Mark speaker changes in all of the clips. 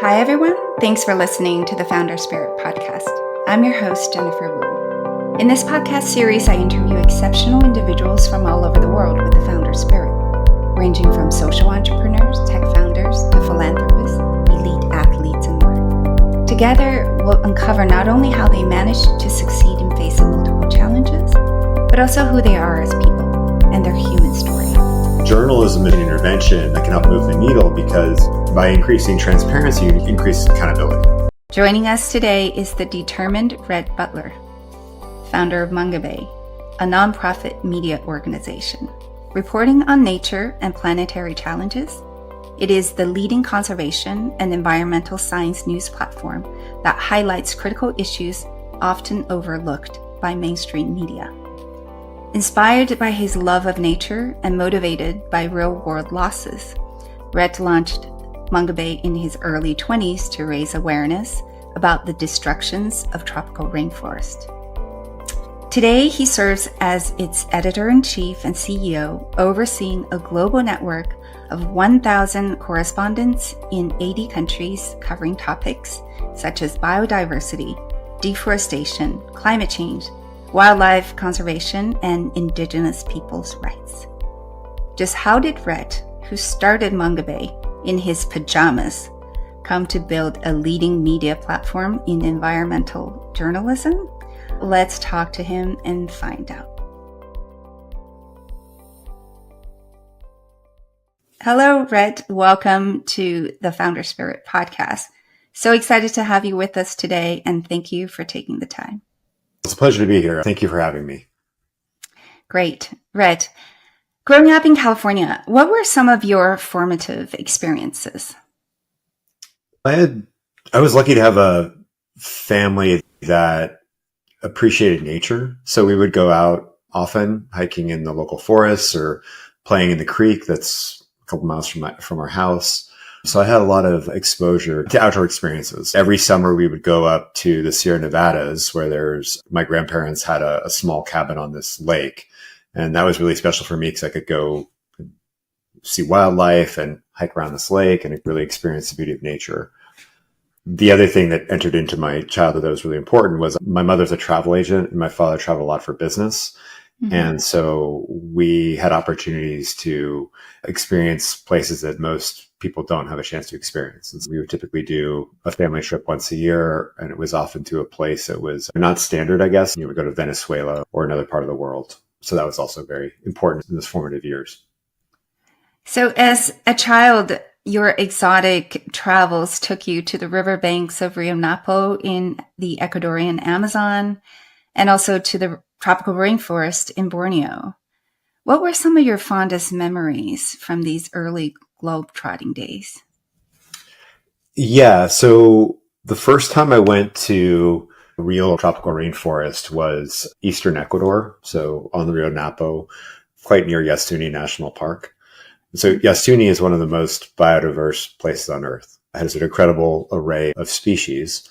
Speaker 1: Hi, everyone. Thanks for listening to the Founder Spirit podcast. I'm your host, Jennifer Wu. In this podcast series, I interview exceptional individuals from all over the world with the Founder Spirit, ranging from social entrepreneurs, tech founders, to philanthropists, elite athletes, and more. Together, we'll uncover not only how they managed to succeed in facing multiple challenges, but also who they are as people and their human story.
Speaker 2: Journalism is an intervention that can help move the needle because by increasing transparency, you increase accountability.
Speaker 1: Joining us today is the determined Rhett Butler, founder of Mongabay, a nonprofit media organization. Reporting on nature and planetary challenges, it is the leading conservation and environmental science news platform that highlights critical issues often overlooked by mainstream media. Inspired by his love of nature and motivated by real-world losses, Rhett launched Mongabay in his early 20s to raise awareness about the destructions of tropical rainforest. Today, he serves as its editor-in-chief and CEO, overseeing a global network of 1,000 correspondents in 80 countries covering topics such as biodiversity, deforestation, climate change, wildlife conservation, and indigenous peoples' rights. Just how did Rhett, who started Mongabay in his pajamas, come to build a leading media platform in environmental journalism? Let's talk to him and find out. Hello, Rhett. Welcome to the Founder Spirit podcast. So excited to have you with us today, and thank you for taking the time.
Speaker 2: It's a pleasure to be here. Thank you for having me.
Speaker 1: Great. Rhett, growing up in California, what were some of your formative experiences?
Speaker 2: I was lucky to have a family that appreciated nature. So we would go out often hiking in the local forests or playing in the creek that's a couple miles from our house. So I had a lot of exposure to outdoor experiences. Every summer we would go up to the Sierra Nevadas where my grandparents had a small cabin on this lake. And that was really special for me because I could go see wildlife and hike around this lake and really experience the beauty of nature. The other thing that entered into my childhood that was really important was my mother's a travel agent and my father traveled a lot for business. Mm-hmm. And so we had opportunities to experience places that most people don't have a chance to experience. And so we would typically do a family trip once a year, and it was often to a place that was not standard, I guess. You would go to Venezuela or another part of the world. So that was also very important in those formative years.
Speaker 1: So as a child, your exotic travels took you to the riverbanks of Rio Napo in the Ecuadorian Amazon, and also to the tropical rainforest in Borneo. What were some of your fondest memories from these early globe-trotting days?
Speaker 2: Yeah, so the first time I went to real tropical rainforest was eastern Ecuador, so on the Rio Napo, quite near Yasuni National Park. So Yasuni is one of the most biodiverse places on Earth. It has an incredible array of species.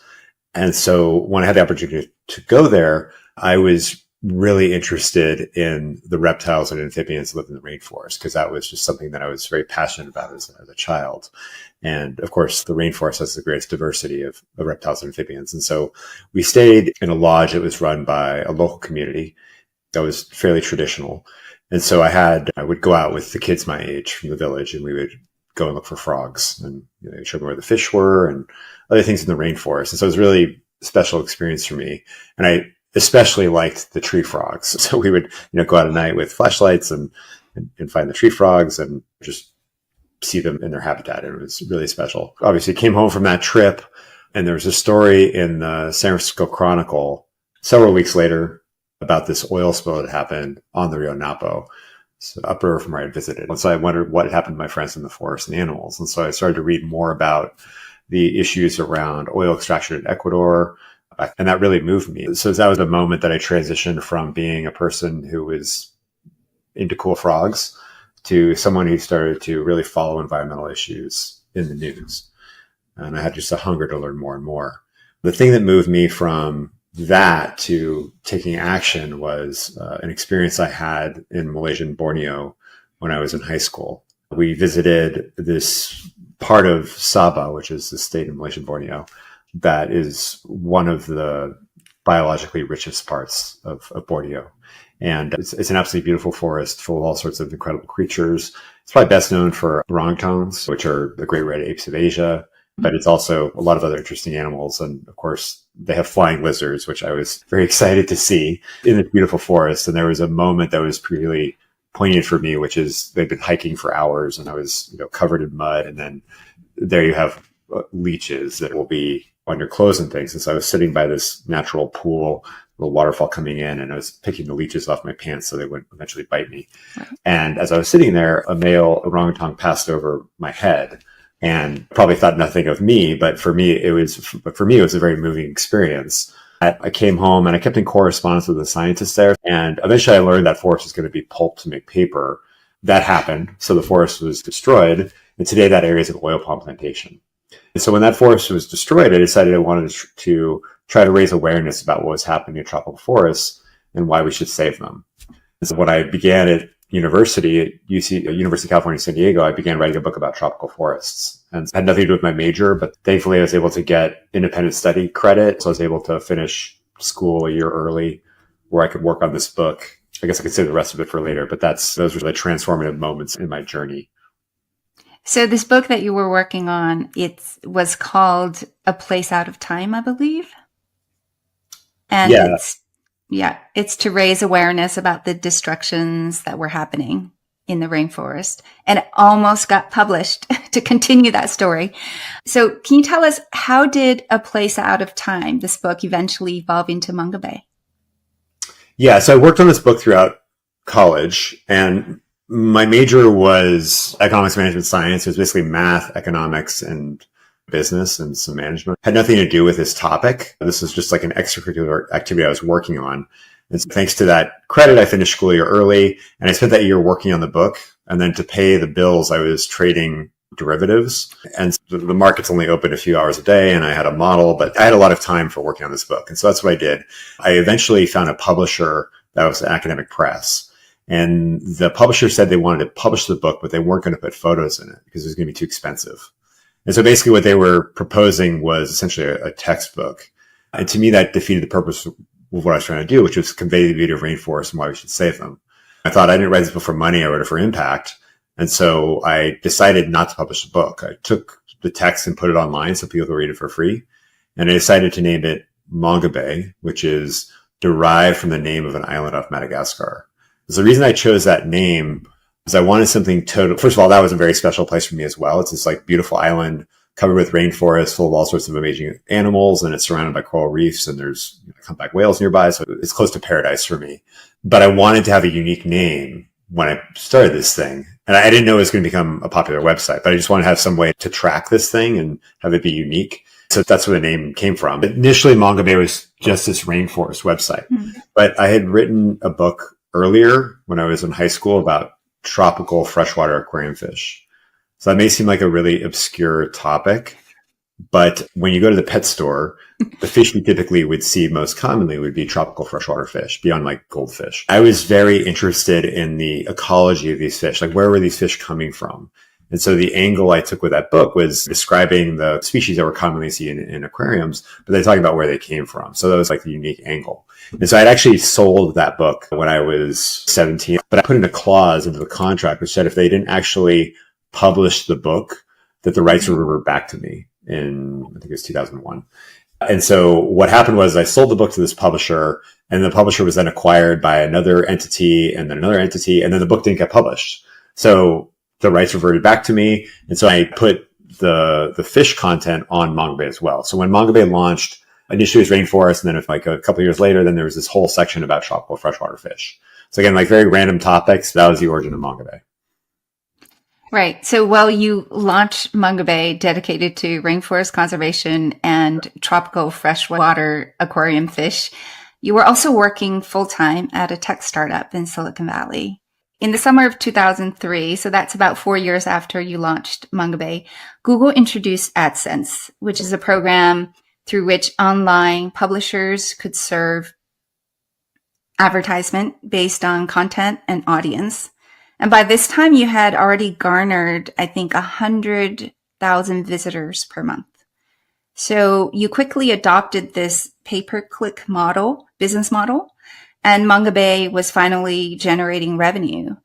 Speaker 2: And so when I had the opportunity to go there, I was really interested in the reptiles and amphibians that live in the rainforest, because that was just something that I was very passionate about as a child. And of course, the rainforest has the greatest diversity of reptiles and amphibians. And so we stayed in a lodge that was run by a local community that was fairly traditional. And so I would go out with the kids my age from the village, and we would go and look for frogs, and they showed me where the fish were and other things in the rainforest. And so it was a really special experience for me. And I especially liked the tree frogs. So we would, go out at night with flashlights and find the tree frogs and just see them in their habitat. And it was really special. Obviously came home from that trip, and there was a story in the San Francisco Chronicle several weeks later about this oil spill that happened on the Rio Napo, so upriver from where I visited. And so I wondered what happened to my friends in the forest and animals. And so I started to read more about the issues around oil extraction in Ecuador, and that really moved me. So that was a moment that I transitioned from being a person who was into cool frogs to someone who started to really follow environmental issues in the news. And I had just a hunger to learn more and more. The thing that moved me from that to taking action was an experience I had in Malaysian Borneo when I was in high school. We visited this part of Sabah, which is the state of Malaysian Borneo, that is one of the biologically richest parts of Borneo. And it's an absolutely beautiful forest full of all sorts of incredible creatures. It's probably best known for orangutans, which are the great red apes of Asia, but it's also a lot of other interesting animals. And of course, they have flying lizards, which I was very excited to see in this beautiful forest. And there was a moment that was really poignant for me, which is they've been hiking for hours and I was, covered in mud. And then there you have leeches that will be on your clothes and things. And so I was sitting by this natural pool, little waterfall coming in, and I was picking the leeches off my pants so they wouldn't eventually bite me. Right. And as I was sitting there, a male orangutan passed over my head and probably thought nothing of me. But for me, it was a very moving experience. I came home and I kept in correspondence with the scientists there. And eventually I learned that forest was going to be pulped to make paper. That happened. So the forest was destroyed. And today that area is an oil palm plantation. And so when that forest was destroyed, I decided I wanted to try to raise awareness about what was happening in tropical forests and why we should save them. And so when I began at university at University of California, San Diego, I began writing a book about tropical forests. And it had nothing to do with my major, but thankfully I was able to get independent study credit. So I was able to finish school a year early where I could work on this book. I guess I could save the rest of it for later, but those were the transformative moments in my journey.
Speaker 1: So this book that you were working on, it was called A Place Out of Time, I believe. And it's to raise awareness about the destructions that were happening in the rainforest. And it almost got published to continue that story. So can you tell us, how did A Place Out of Time, this book, eventually evolve into Mongabay?
Speaker 2: Yeah, so I worked on this book throughout college, and my major was economics management science. It was basically math, economics, and business and some management. Had nothing to do with this topic. This was just like an extracurricular activity I was working on. And so thanks to that credit, I finished school a year early, and I spent that year working on the book. And then to pay the bills, I was trading derivatives. And so the market's only open a few hours a day, and I had a model, but I had a lot of time for working on this book. And so that's what I did. I eventually found a publisher that was an academic press. And the publisher said they wanted to publish the book, but they weren't going to put photos in it because it was going to be too expensive. And so basically what they were proposing was essentially a textbook. And to me, that defeated the purpose of what I was trying to do, which was convey the beauty of rainforests and why we should save them. I thought I didn't write this book for money. I wrote it for impact. And so I decided not to publish the book. I took the text and put it online so people could read it for free. And I decided to name it Mongabay, which is derived from the name of an island off Madagascar. So the reason I chose that name is I wanted something total. First of all, that was a very special place for me as well. It's this like beautiful island covered with rainforest, full of all sorts of amazing animals, and it's surrounded by coral reefs, and there's humpback whales nearby. So it's close to paradise for me. But I wanted to have a unique name when I started this thing. And I didn't know it was going to become a popular website, but I just wanted to have some way to track this thing and have it be unique. So that's where the name came from. But initially, Mongabay was just this rainforest website. Mm-hmm. But I had written a book earlier when I was in high school about tropical freshwater aquarium fish. So that may seem like a really obscure topic, but when you go to the pet store, the fish we typically would see most commonly would be tropical freshwater fish, beyond like goldfish. I was very interested in the ecology of these fish, like where were these fish coming from? And so the angle I took with that book was describing the species that were commonly seen in aquariums, but they're talking about where they came from. So that was like the unique angle. And so I'd actually sold that book when I was 17, but I put in a clause into the contract which said if they didn't actually publish the book, that the rights would revert back to me in, I think it was 2001. And so what happened was I sold the book to this publisher, and the publisher was then acquired by another entity and then another entity, and then the book didn't get published. So the rights reverted back to me. And so I put the fish content on Mongabay as well. So when Mongabay launched, initially it was rainforest, and then like a couple of years later, then there was this whole section about tropical freshwater fish. So again, like very random topics. That was the origin of Mongabay.
Speaker 1: Right. So while you launched Mongabay dedicated to rainforest conservation and tropical freshwater aquarium fish, you were also working full-time at a tech startup in Silicon Valley. In the summer of 2003, so that's about 4 years after you launched Mongabay, Google introduced AdSense, which is a program through which online publishers could serve advertisement based on content and audience. And by this time, you had already garnered, I think, 100 100,000 visitors per month. So you quickly adopted this pay-per-click business model, and Mongabay was finally generating revenue.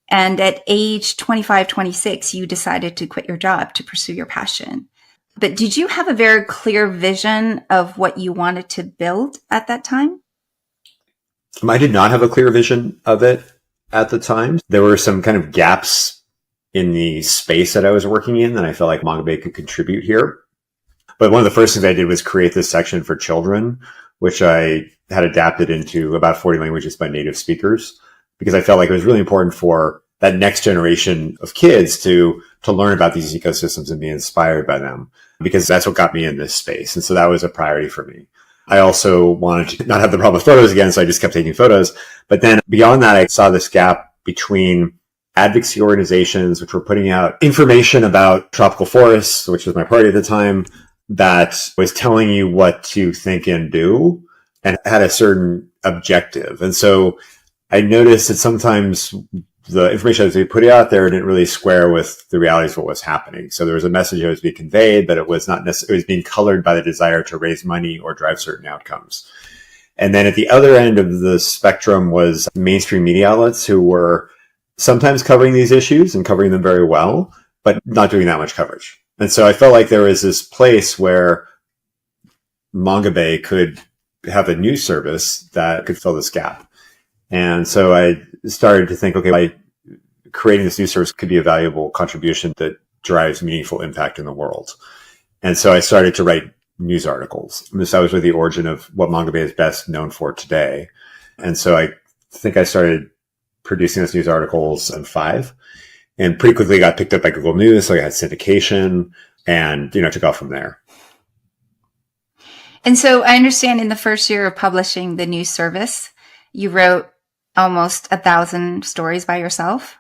Speaker 1: And at age 25, 26, you decided to quit your job to pursue your passion. But did you have a very clear vision of what you wanted to build at that time?
Speaker 2: I did not have a clear vision of it at the time. There were some kind of gaps in the space that I was working in that I felt like Mongabay could contribute here. But one of the first things I did was create this section for children, which I had adapted into about 40 languages by native speakers, because I felt like it was really important for that next generation of kids to learn about these ecosystems and be inspired by them, because that's what got me in this space. And so that was a priority for me. I also wanted to not have the problem with photos again, so I just kept taking photos. But then beyond that, I saw this gap between advocacy organizations, which were putting out information about tropical forests, which was my priority at the time, that was telling you what to think and do and had a certain objective. And so I noticed that sometimes the information that was being put out there didn't really square with the realities of what was happening. So there was a message that was being conveyed, but it was not necessarily, it was being colored by the desire to raise money or drive certain outcomes. And then at the other end of the spectrum was mainstream media outlets who were sometimes covering these issues and covering them very well, but not doing that much coverage. And so I felt like there was this place where Mongabay could have a news service that could fill this gap. And so I started to think, okay, by creating this news service could be a valuable contribution that drives meaningful impact in the world. And so I started to write news articles. And that was really the origin of what Mongabay is best known for today. And so I think I started producing those news articles in 2005, and pretty quickly got picked up by Google News. So I had syndication and, took off from there.
Speaker 1: And so I understand in the first year of publishing the news service, you wrote almost 1,000 stories by yourself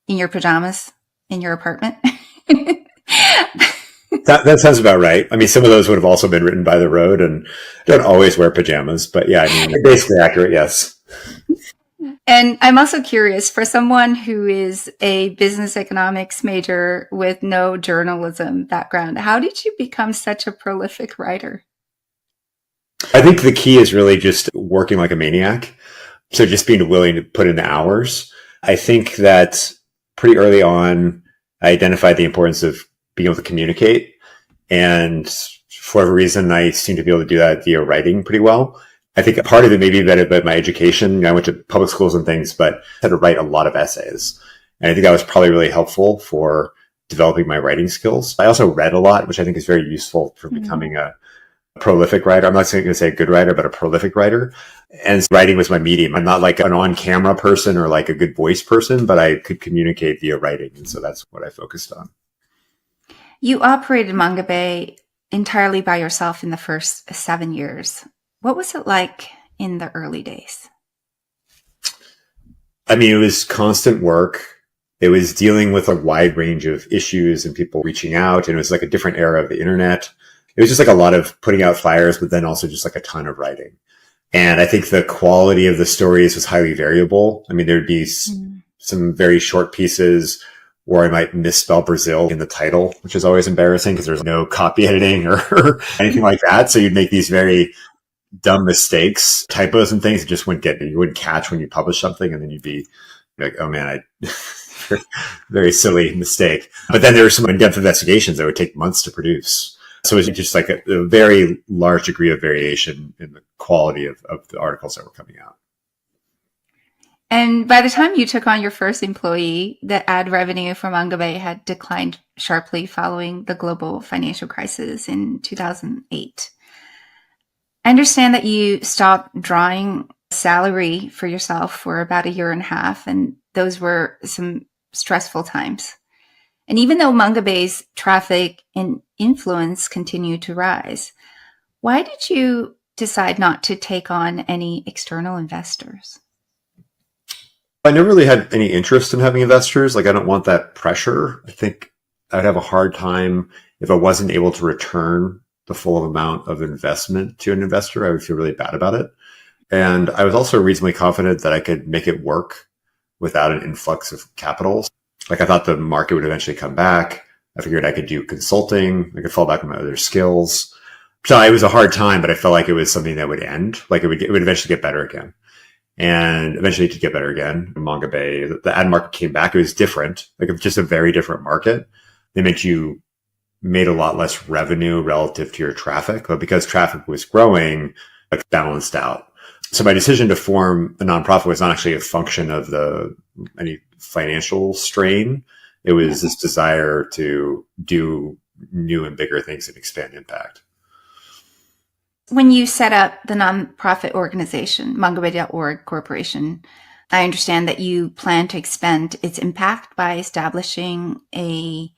Speaker 1: in your pajamas in your apartment.
Speaker 2: That sounds about right. I mean, some of those would have also been written by the road, and I don't always wear pajamas, but yeah, I mean, basically accurate, yes.
Speaker 1: And I'm also curious, for someone who is a business economics major with no journalism background, how did you become such a prolific writer?
Speaker 2: I think the key is really just working like a maniac. So just being willing to put in the hours. I think that pretty early on, I identified the importance of being able to communicate. And for whatever reason, I seem to be able to do that via writing pretty well. I think part of it may be about my education. I went to public schools and things, but I had to write a lot of essays. And I think that was probably really helpful for developing my writing skills. I also read a lot, which I think is very useful for becoming a prolific writer. I'm not going to say a good writer, but a prolific writer. And writing was my medium. I'm not like an on-camera person or like a good voice person, but I could communicate via writing. And so that's what I focused on.
Speaker 1: You operated Mongabay entirely by yourself in the first 7 years. What was it like in the early days?
Speaker 2: I mean, it was constant work. It was dealing with a wide range of issues and people reaching out. And it was like a different era of the internet. It was just like a lot of putting out fires, but then also just like a ton of writing. And I think the quality of the stories was highly variable. I mean, there'd be some very short pieces where I might misspell Brazil in the title, which is always embarrassing because there's no copy editing or anything like that. So you'd make these very dumb mistakes, typos and things that just you wouldn't catch when you publish something. And then you'd be like, oh man, very silly mistake. But then there were some in-depth investigations that would take months to produce. So it was just like a very large degree of variation in the quality of the articles that were coming out.
Speaker 1: And by the time you took on your first employee, the ad revenue from Mongabay had declined sharply following the global financial crisis in 2008. I understand that you stopped drawing salary for yourself for about 1.5 years, and those were some stressful times. And even though Mongabay's traffic and influence continued to rise, why did you decide not to take on any external investors?
Speaker 2: I never really had any interest in having investors. Like, I don't want that pressure. I think I'd have a hard time if I wasn't able to return the full amount of investment to an investor. I would feel really bad about it. And I was also reasonably confident that I could make it work without an influx of capital. Like, I thought the market would eventually come back. I figured I could do consulting. I could fall back on my other skills. So it was a hard time, but I felt like it was something that would end. Like it would eventually get better again. And eventually it did get better again. Mongabay, the ad market came back. It was different, like just a very different market. They meant you made a lot less revenue relative to your traffic, but because traffic was growing, it balanced out. So my decision to form a nonprofit was not actually a function of any financial strain. It was this desire to do new and bigger things and expand impact.
Speaker 1: When you set up the nonprofit organization, Mongabay.org Corporation, I understand that you plan to expand its impact by establishing a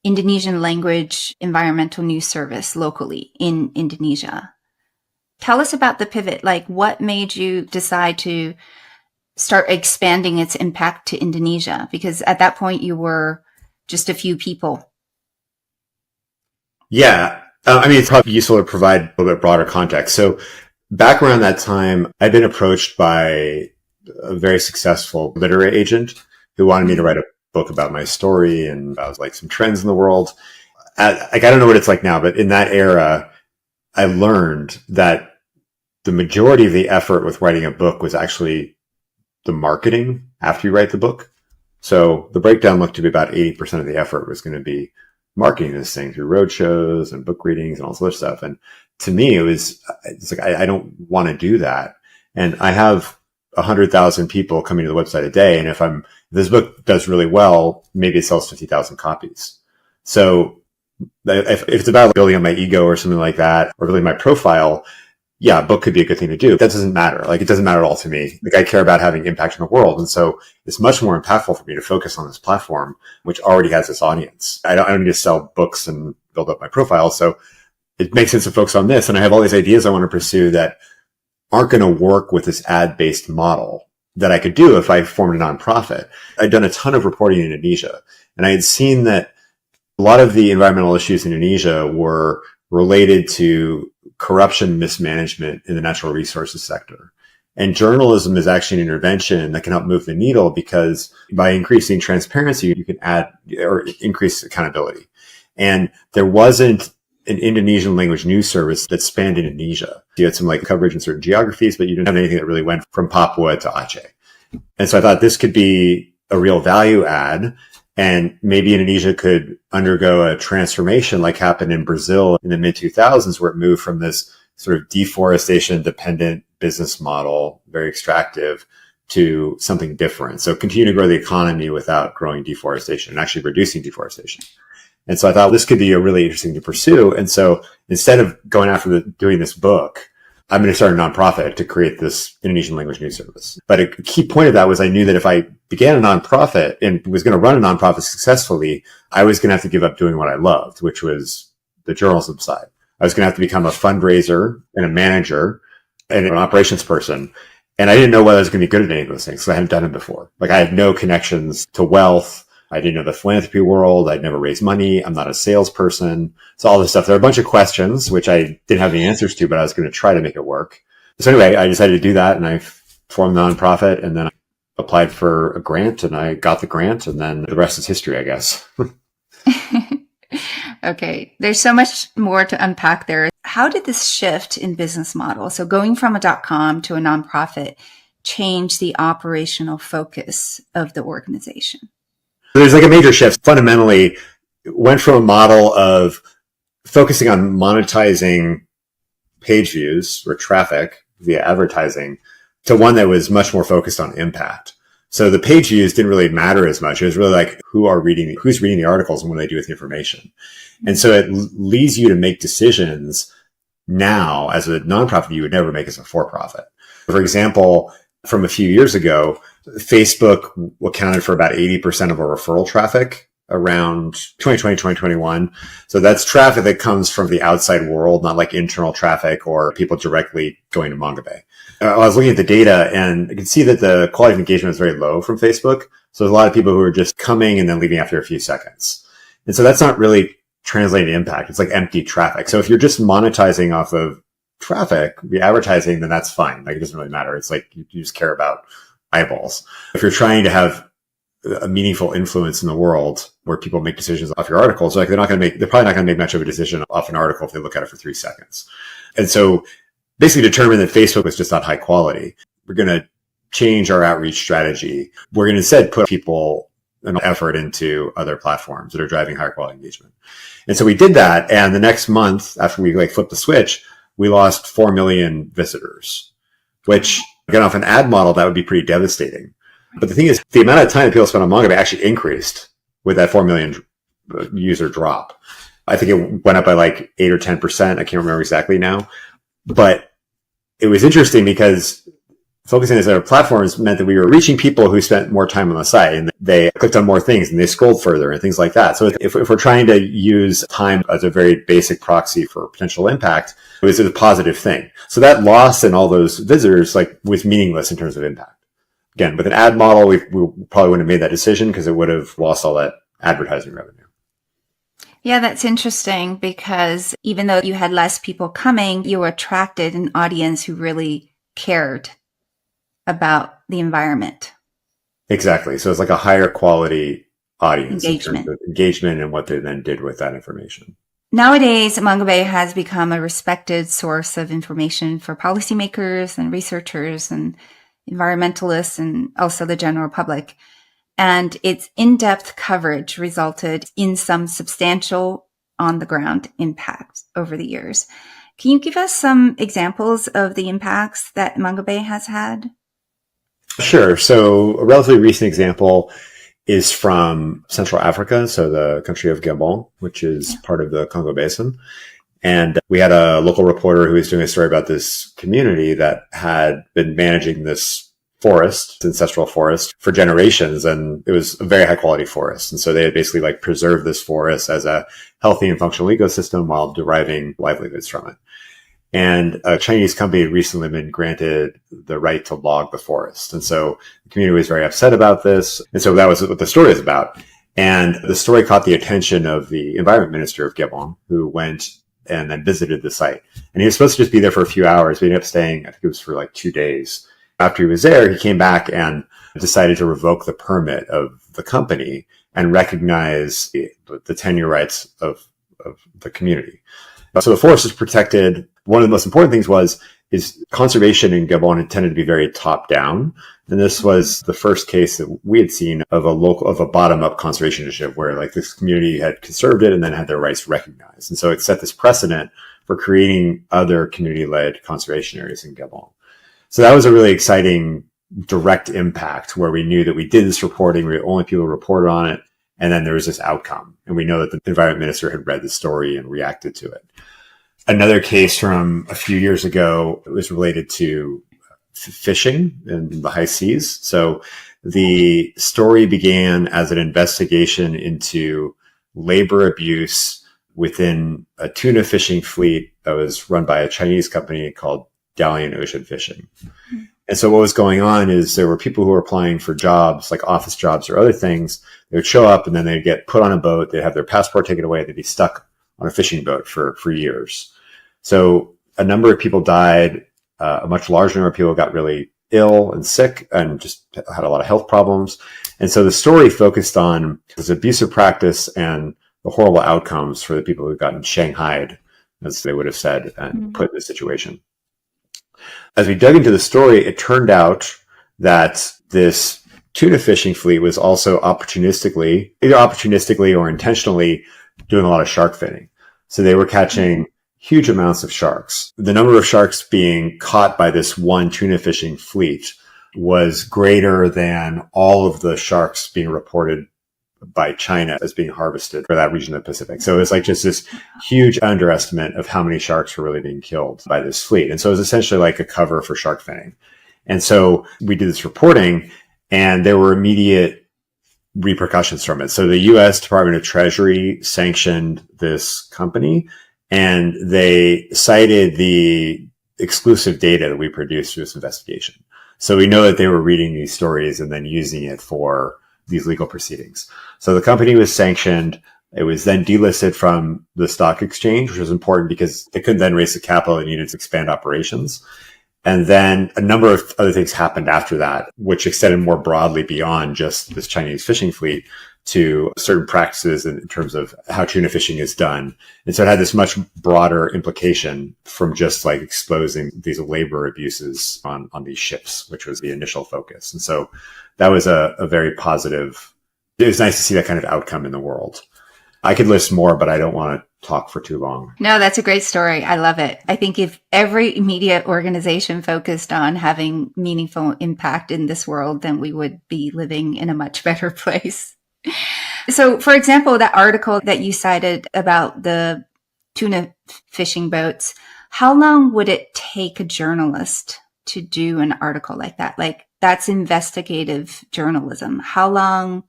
Speaker 1: Indonesian language environmental news service locally in Indonesia. Tell us about the pivot. Like, what made you decide to start expanding its impact to Indonesia? Because at that point you were just a few people.
Speaker 2: Yeah. It's probably useful to provide a little bit broader context. So back around that time, I'd been approached by a very successful literary agent who wanted me to write a book about my story and about like some trends in the world. I don't know what it's like now, but in that era, I learned that the majority of the effort with writing a book was actually the marketing after you write the book. So the breakdown looked to be about 80% of the effort was going to be marketing this thing through roadshows and book readings and all this other stuff. And to me, it's like, I don't want to do that. And I have 100,000 people coming to the website a day. And if this book does really well, maybe it sells 50,000 copies. So if it's about building on my ego or something like that, or building my profile, yeah, a book could be a good thing to do. That doesn't matter. Like, it doesn't matter at all to me. Like, I care about having impact in the world. And so it's much more impactful for me to focus on this platform, which already has this audience. I don't need to sell books and build up my profile. So it makes sense to focus on this. And I have all these ideas I want to pursue that aren't going to work with this ad-based model that I could do if I formed a nonprofit. I'd done a ton of reporting in Indonesia, and I had seen that a lot of the environmental issues in Indonesia were related to corruption, mismanagement in the natural resources sector. And journalism is actually an intervention that can help move the needle, because by increasing transparency, you can add or increase accountability. And there wasn't an Indonesian language news service that spanned Indonesia. You had some like coverage in certain geographies, but you didn't have anything that really went from Papua to Aceh. And so I thought this could be a real value add. And maybe Indonesia could undergo a transformation like happened in Brazil in the mid 2000s, where it moved from this sort of deforestation dependent business model, very extractive, to something different. So continue to grow the economy without growing deforestation and actually reducing deforestation. And so I thought this could be a really interesting to pursue. And so instead of going after doing this book, I'm going to start a nonprofit to create this Indonesian language news service. But a key point of that was I knew that if I began a nonprofit and was going to run a nonprofit successfully, I was going to have to give up doing what I loved, which was the journalism side. I was going to have to become a fundraiser and a manager and an operations person. And I didn't know whether I was going to be good at any of those things, because I hadn't done it before. Like, I had no connections to wealth. I didn't know the philanthropy world. I'd never raised money. I'm not a salesperson. So all this stuff. There are a bunch of questions which I didn't have the answers to, but I was going to try to make it work. So anyway, I decided to do that, and I formed the nonprofit, and then I applied for a grant, and I got the grant, and then the rest is history, I guess.
Speaker 1: Okay. There's so much more to unpack there. How did this shift in business model, so going from a .com to a nonprofit, change the operational focus of the organization?
Speaker 2: There's like a major shift. Fundamentally, it went from a model of focusing on monetizing page views or traffic via advertising to one that was much more focused on impact. So the page views didn't really matter as much. It was really like who's reading the articles and what they do with the information. And so it leads you to make decisions now as a nonprofit you would never make as a for-profit. For example, from a few years ago, Facebook accounted for about 80% of our referral traffic around 2020, 2021. So that's traffic that comes from the outside world, not like internal traffic or people directly going to Mongabay. I was looking at the data, and I could see that the quality of engagement was very low from Facebook. So there's a lot of people who are just coming and then leaving after a few seconds. And so that's not really translating to impact. It's like empty traffic. So if you're just monetizing off of traffic, the advertising, then that's fine. Like, it doesn't really matter. It's like you just care about eyeballs. If you're trying to have a meaningful influence in the world where people make decisions off your articles. Like they're probably not going to make much of a decision off an article if they look at it for 3 seconds. And so basically determined that Facebook was just not high quality. We're going to change our outreach strategy. We're going to instead put people and effort into other platforms that are driving higher quality engagement. And so we did that. And the next month after we flipped the switch, we lost 4 million visitors, which again, off an ad model, that would be pretty devastating. But the thing is, the amount of time that people spent on Mongabay actually increased with that 4 million user drop. I think it went up by 8 or 10%. I can't remember exactly now. But it was interesting because focusing on other platforms meant that we were reaching people who spent more time on the site and they clicked on more things and they scrolled further and things like that. So if we're trying to use time as a very basic proxy for potential impact, it was a positive thing. So that loss in all those visitors was meaningless in terms of impact. Again, with an ad model, we probably wouldn't have made that decision because it would have lost all that advertising revenue.
Speaker 1: Yeah, that's interesting because even though you had less people coming, you attracted an audience who really cared about the environment.
Speaker 2: Exactly. So it's a higher quality audience
Speaker 1: Engagement.
Speaker 2: in terms of engagement and what they then did with that information.
Speaker 1: Nowadays, Mongabay has become a respected source of information for policymakers and researchers and environmentalists and also the general public. And its in-depth coverage resulted in some substantial on-the-ground impact over the years. Can you give us some examples of the impacts that Mongabay has had?
Speaker 2: Sure. So a relatively recent example is from Central Africa, so the country of Gabon, which is part of the Congo Basin. And we had a local reporter who was doing a story about this community that had been managing this forest, ancestral forest, for generations. And it was a very high quality forest. And so they had basically preserved this forest as a healthy and functional ecosystem while deriving livelihoods from it. And a Chinese company had recently been granted the right to log the forest. And so the community was very upset about this. And so that was what the story is about. And the story caught the attention of the environment minister of Gabon, who went and then visited the site. And he was supposed to just be there for a few hours, but he ended up staying, I think it was for 2 days. After he was there, he came back and decided to revoke the permit of the company and recognize the tenure rights of the community. So the forest is protected. One of the most important things is conservation in Gabon had tended to be very top down. And this was the first case that we had seen of a bottom up conservation initiative where this community had conserved it and then had their rights recognized. And so it set this precedent for creating other community led conservation areas in Gabon. So that was a really exciting direct impact where we knew that we did this reporting. We were the only people who reported on it. And then there was this outcome. And we know that the environment minister had read the story and reacted to it. Another case from a few years ago was related to fishing in the high seas. So the story began as an investigation into labor abuse within a tuna fishing fleet that was run by a Chinese company called Dalian Ocean Fishing. Mm-hmm. And so what was going on is there were people who were applying for jobs, like office jobs or other things. They would show up and then they'd get put on a boat. They'd have their passport taken away. They'd be stuck on a fishing boat for years. So a number of people died. A much larger number of people got really ill and sick and just had a lot of health problems. And so the story focused on this abusive practice and the horrible outcomes for the people who gotten shanghaied, as they would have said, and put in this situation. As we dug into the story, it turned out that this tuna fishing fleet was also either opportunistically or intentionally doing a lot of shark finning. So they were catching huge amounts of sharks. The number of sharks being caught by this one tuna fishing fleet was greater than all of the sharks being reported by China as being harvested for that region of the Pacific. So it's just this huge underestimate of how many sharks were really being killed by this fleet. And so it was essentially like a cover for shark finning. And so we did this reporting and there were immediate repercussions from it. So the U.S. Department of Treasury sanctioned this company and they cited the exclusive data that we produced through this investigation. So we know that they were reading these stories and then using it for these legal proceedings. So the company was sanctioned. It was then delisted from the stock exchange, which was important because they couldn't then raise the capital they needed to expand operations. And then a number of other things happened after that, which extended more broadly beyond just this Chinese fishing fleet to certain practices in terms of how tuna fishing is done. And so it had this much broader implication from just like exposing these labor abuses on these ships, which was the initial focus. And so that was a very positive. It was nice to see that kind of outcome in the world. I could list more, but I don't want to talk for too long.
Speaker 1: No, that's a great story. I love it. I think if every media organization focused on having meaningful impact in this world, then we would be living in a much better place. So, for example, that article that you cited about the tuna fishing boats, how long would it take a journalist to do an article like that? Like, that's investigative journalism. How long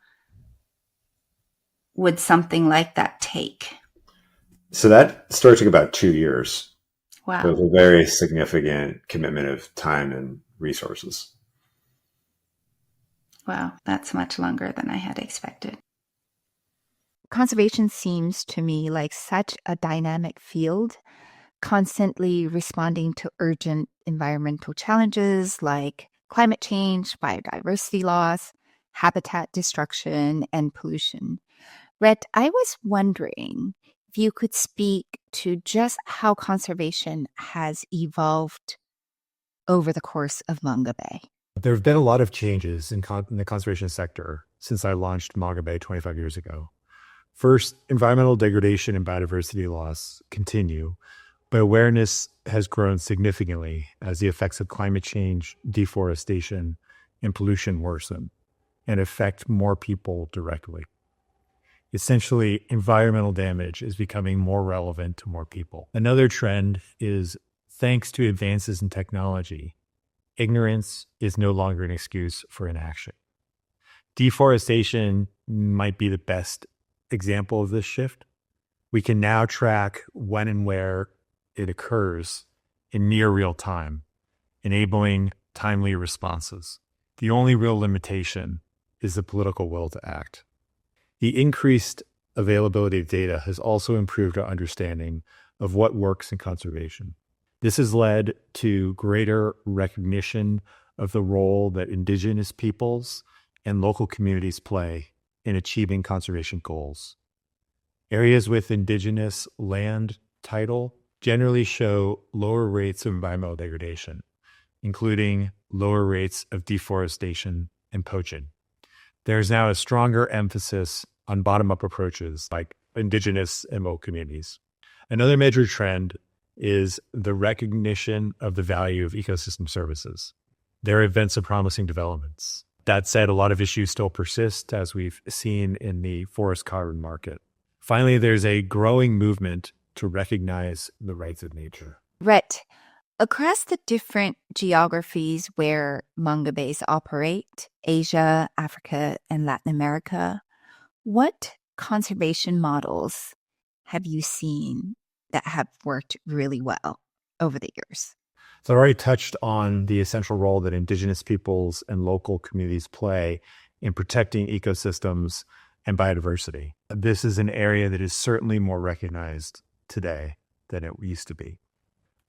Speaker 1: would something like that take?
Speaker 2: So that story took about 2 years.
Speaker 1: Wow.
Speaker 2: So it was a very significant commitment of time and resources.
Speaker 1: Wow, that's much longer than I had expected.
Speaker 3: Conservation seems to me like such a dynamic field, constantly responding to urgent environmental challenges like climate change, biodiversity loss, habitat destruction, and pollution. Rhett, I was wondering if you could speak to just how conservation has evolved over the course of Mongabay.
Speaker 4: There have been a lot of changes in the conservation sector since I launched Mongabay 25 years ago. First, environmental degradation and biodiversity loss continue, but awareness has grown significantly as the effects of climate change, deforestation, and pollution worsen and affect more people directly. Essentially, environmental damage is becoming more relevant to more people. Another trend is, thanks to advances in technology, ignorance is no longer an excuse for inaction. Deforestation might be the best example of this shift. We can now track when and where it occurs in near real time, enabling timely responses. The only real limitation is the political will to act. The increased availability of data has also improved our understanding of what works in conservation. This has led to greater recognition of the role that indigenous peoples and local communities play in achieving conservation goals. Areas with indigenous land title generally show lower rates of environmental degradation, including lower rates of deforestation and poaching. There is now a stronger emphasis on bottom-up approaches like indigenous MO communities. Another major trend is the recognition of the value of ecosystem services. There have been some promising developments. That said, a lot of issues still persist, as we've seen in the forest carbon market. Finally, there's a growing movement to recognize the rights of nature.
Speaker 3: Rhett, across the different geographies where Mongabays operate, Asia, Africa, and Latin America, what conservation models have you seen that have worked really well over the years?
Speaker 4: So I already touched on the essential role that indigenous peoples and local communities play in protecting ecosystems and biodiversity. This is an area that is certainly more recognized today than it used to be.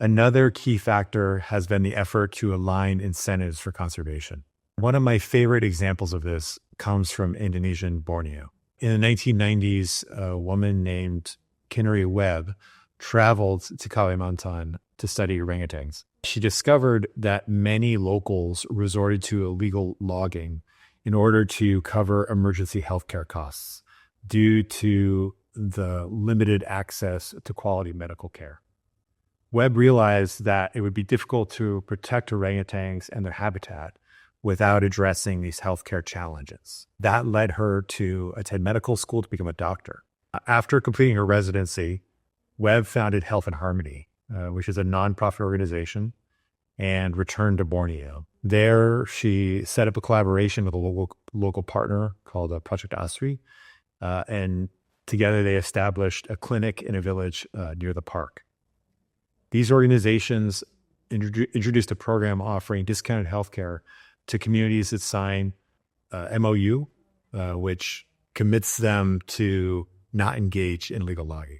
Speaker 4: Another key factor has been the effort to align incentives for conservation. One of my favorite examples of this comes from Indonesian Borneo. In the 1990s, a woman named Kinnari Webb traveled to Kalimantan to study orangutans. She discovered that many locals resorted to illegal logging in order to cover emergency healthcare costs due to the limited access to quality medical care. Webb realized that it would be difficult to protect orangutans and their habitat without addressing these healthcare challenges. That led her to attend medical school to become a doctor. After completing her residency, Webb founded Health and Harmony, which is a nonprofit organization, and returned to Borneo. There, she set up a collaboration with a local partner called Project Asri, and together they established a clinic in a village near the park. These organizations introduced a program offering discounted healthcare to communities that sign MOU, which commits them to not engage in illegal logging.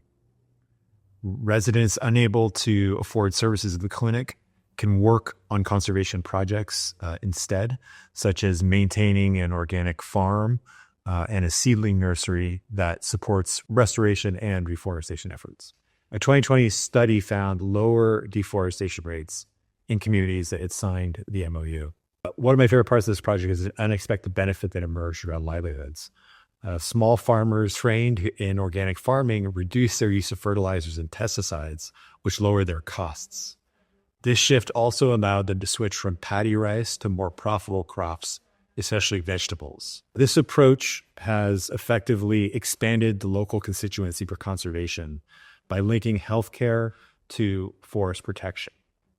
Speaker 4: Residents unable to afford services at the clinic can work on conservation projects instead, such as maintaining an organic farm and a seedling nursery that supports restoration and reforestation efforts. A 2020 study found lower deforestation rates in communities that had signed the MOU. One of my favorite parts of this project is an unexpected benefit that emerged around livelihoods. Small farmers trained in organic farming reduced their use of fertilizers and pesticides, which lowered their costs. This shift also allowed them to switch from paddy rice to more profitable crops, especially vegetables. This approach has effectively expanded the local constituency for conservation by linking healthcare to forest protection.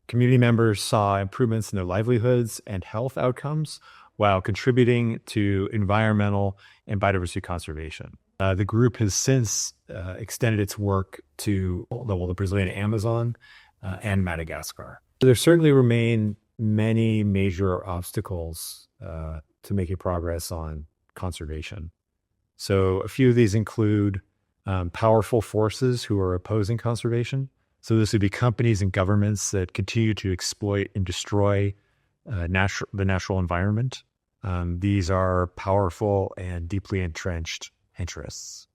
Speaker 4: Community members saw improvements in their livelihoods and health outcomes while contributing to environmental and biodiversity conservation. The group has since extended its work to the Brazilian Amazon and Madagascar. There certainly remain many major obstacles to making progress on conservation. So a few of these include powerful forces who are opposing conservation. So this would be companies and governments that continue to exploit and destroy the natural environment. These are powerful and deeply entrenched interests.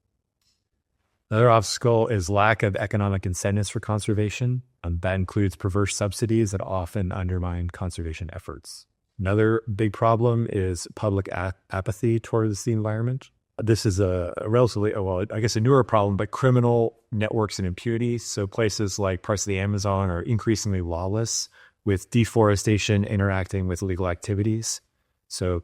Speaker 4: Another obstacle is lack of economic incentives for conservation. That includes perverse subsidies that often undermine conservation efforts. Another big problem is public apathy towards the environment. This is a relatively, a newer problem, but criminal networks and impunity. So places like parts of the Amazon are increasingly lawless, with deforestation interacting with illegal activities. So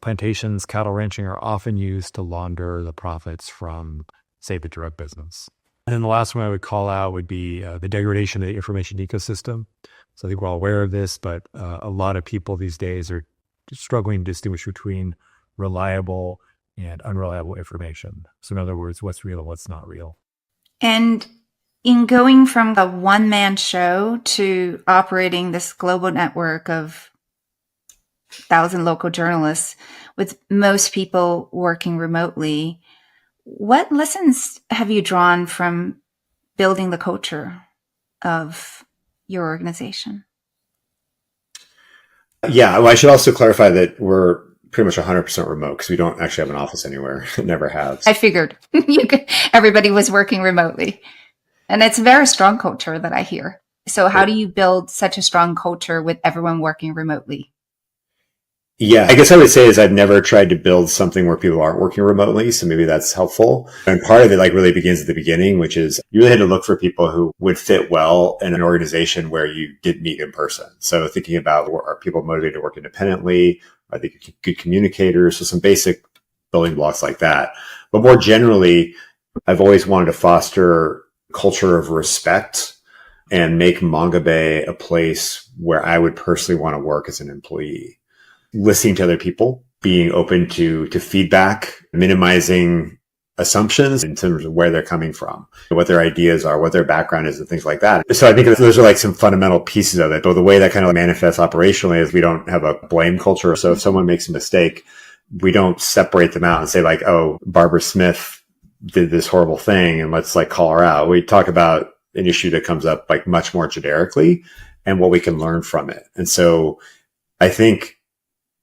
Speaker 4: plantations, cattle ranching are often used to launder the profits from, say, the drug business. And then the last one I would call out would be the degradation of the information ecosystem. So I think we're all aware of this, but a lot of people these days are struggling to distinguish between reliable and unreliable information. So in other words, what's real and what's not real.
Speaker 1: And in going from a one-man show to operating this global network of 1,000 local journalists, with most people working remotely, what lessons have you drawn from building the culture of your organization?
Speaker 2: Yeah, well, I should also clarify that we're pretty much 100% remote because we don't actually have an office anywhere. Never have.
Speaker 1: I figured everybody was working remotely. And it's a very strong culture that I hear. So how do you build such a strong culture with everyone working remotely?
Speaker 2: Yeah, I guess I would say is I've never tried to build something where people aren't working remotely. So maybe that's helpful. And part of it really begins at the beginning, which is you really had to look for people who would fit well in an organization where you did meet in person. So thinking about, are people motivated to work independently? Are they good communicators? So some basic building blocks like that. But more generally, I've always wanted to foster a culture of respect and make Mongabay a place where I would personally want to work as an employee. Listening to other people, being open to feedback, minimizing assumptions in terms of where they're coming from, what their ideas are, what their background is, and things like that. So I think those are some fundamental pieces of it. But the way that kind of manifests operationally is we don't have a blame culture. So if someone makes a mistake, we don't separate them out and say oh, Barbara Smith did this horrible thing and let's call her out. We talk about an issue that comes up much more generically and what we can learn from it. And so I think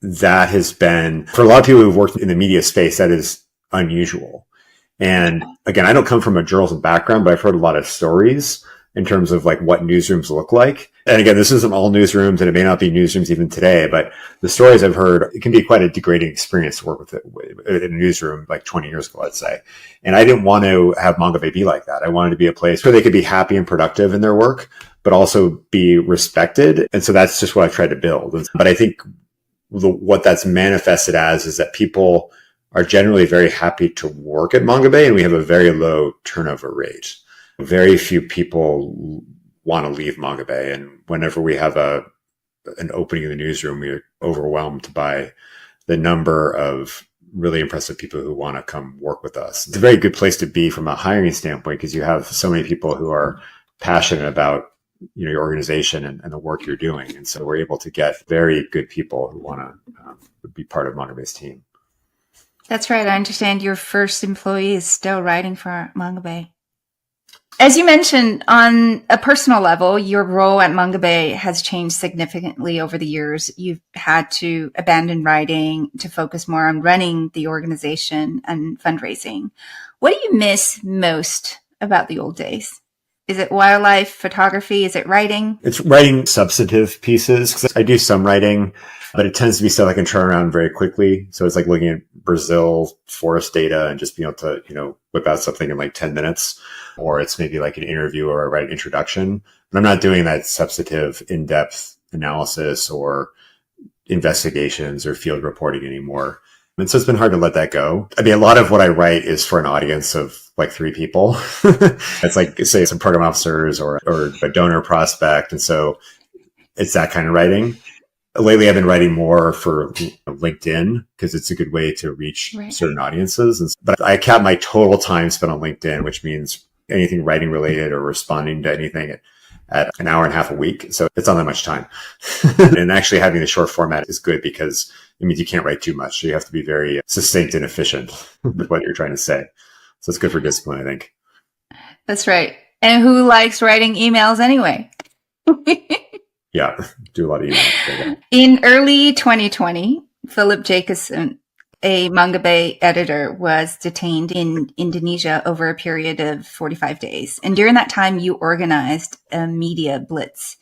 Speaker 2: that has been, for a lot of people who've worked in the media space, that is unusual. And again, I don't come from a journalism background, but I've heard a lot of stories in terms of what newsrooms look like. And again, this isn't all newsrooms and it may not be newsrooms even today, but the stories I've heard, it can be quite a degrading experience to work with it in a newsroom 20 years ago, let's say. And I didn't want to have Mongabay be like that. I wanted to be a place where they could be happy and productive in their work, but also be respected. And so that's just what I've tried to build. But I think what that's manifested as is that people are generally very happy to work at Mongabay, and we have a very low turnover rate. Very few people want to leave Mongabay, and whenever we have an opening in the newsroom, we're overwhelmed by the number of really impressive people who want to come work with us. It's a very good place to be from a hiring standpoint because you have so many people who are passionate about your organization and the work you're doing. And so we're able to get very good people who want to be part of Mongabay's team.
Speaker 1: That's right. I understand your first employee is still writing for Mongabay. As you mentioned, on a personal level, your role at Mongabay has changed significantly over the years. You've had to abandon writing to focus more on running the organization and fundraising. What do you miss most about the old days? Is it wildlife photography? Is it writing?
Speaker 2: It's writing substantive pieces. 'Cause I do some writing, but it tends to be stuff I can turn around very quickly. So it's like looking at Brazil forest data and just being able to, whip out something in like 10 minutes. Or it's maybe like an interview or I write an introduction. But I'm not doing that substantive, in-depth analysis or investigations or field reporting anymore. And so it's been hard to let that go. I mean, a lot of what I write is for an audience of like 3 people. It's like, say, some program officers or a donor prospect. And so it's that kind of writing. Lately, I've been writing more for LinkedIn because it's a good way to reach certain audiences. But I cap my total time spent on LinkedIn, which means anything writing related or responding to anything at an hour and a half a week. So it's not that much time. And actually having the short format is good because it means you can't write too much. So you have to be very succinct and efficient with what you're trying to say. So it's good for discipline, I think.
Speaker 1: That's right. And who likes writing emails anyway?
Speaker 2: Yeah, do a lot of emails.
Speaker 1: In early 2020, Philip Jacobson, a Mongabay editor, was detained in Indonesia over a period of 45 days. And during that time, you organized a media blitz,